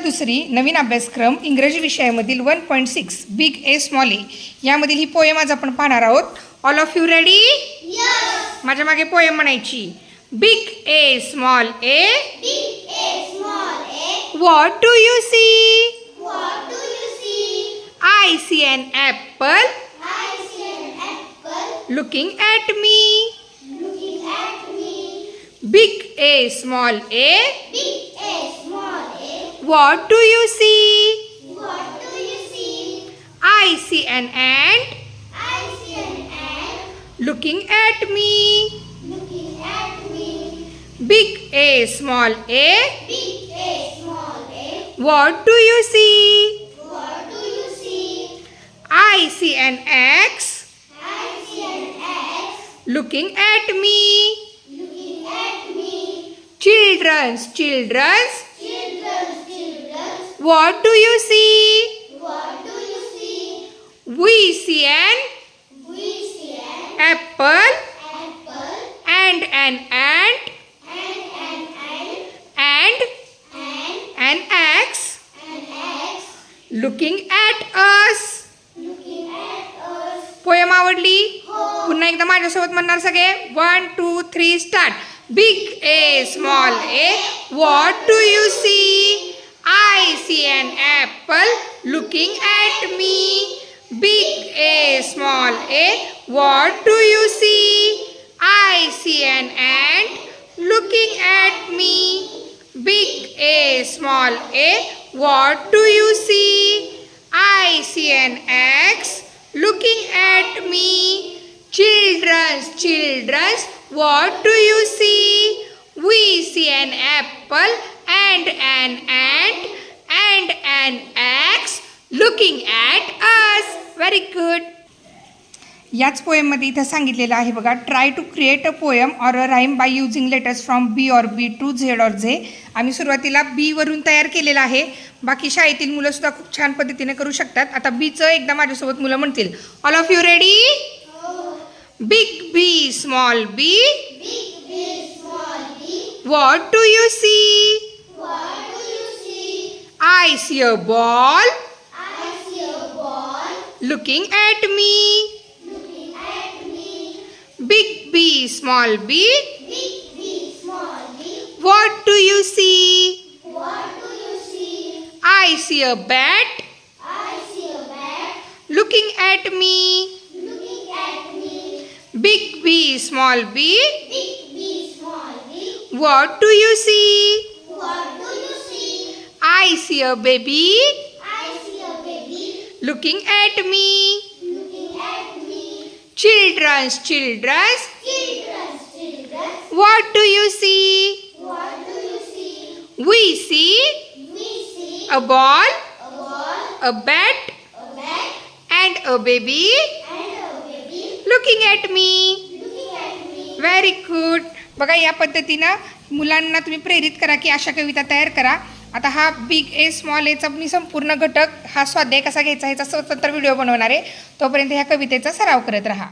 दुसरी नवीन अभ्यासक्रम इंग्रजी विषयामधील 1.6 बिग ए स्मॉल ए यामधील ही पोएम आज आपण पाहणार आहोत. All of you ready? Yes. माझ्या मागे पोएम म्हणायची. Big A small A, Big A, small A. What do you see? What do you see? I see an apple I see an apple looking at me. looking at me. Big A small A, Big A, small A. What do you see? What do you see? I see an ant I see an ant looking at me. looking at me. Big A small A, Big A, small A. What do you see? What do you see? I see an axe I see an axe looking at me. looking at me. Children, Children. what do you see? What do you see? We see an We see an apple apple and an ant and an ant and and an axe an axe looking at us. looking at us. Poem आवडली? हो. पुन्हा एकदा माझ्यासोबत म्हणणार सगळे. 1 2 3 start. Big A small A, what do you see? I see an apple looking at me. Big A small A, what do you see? I see an ant looking at me. Big A small A, what do you see? I see an axe looking at me. Children, what do you see? We see an apple and an ant and an axe looking at us. Very good. याच पोएममध्ये इथं सांगितलेलं आहे बघा. Try to create a poem or a rhyme by using letters from B or B to Z or Z. आम्ही सुरुवातीला B वरून तयार केलेला आहे. बाकी शाळेतील मुलंसुद्धा खूप छान पद्धतीने करू शकतात. आता बीचं एकदा माझ्यासोबत मुलं म्हणतील. All of you ready? Big B small B, Big B, small B. What do you see? What do you see? I see a ball I see a ball looking at me. looking at me. Big B small B, Big B, small B. What do you see? What do you see? I see a bat I see a bat looking at me. looking at me. Big B, small b, Big B, small B. what do you see? What do you see? I see a baby I see a baby looking at me. looking at me. Children, Children. what do you see? What do you see? We see We see a ball, a ball, a bat, a bat, and a baby and a baby looking at me. looking at me. Very good. बघा या पद्धतीनं मुलांना तुम्ही प्रेरित करा की अशा कविता तयार करा. आता हा बिग ए स्मॉल एचा मी संपूर्ण घटक हा स्वाध्याय कसा घ्यायचा ह्याचा स्वतंत्र व्हिडिओ बनवणार आहे. तोपर्यंत ह्या कवितेचा सराव करत राहा.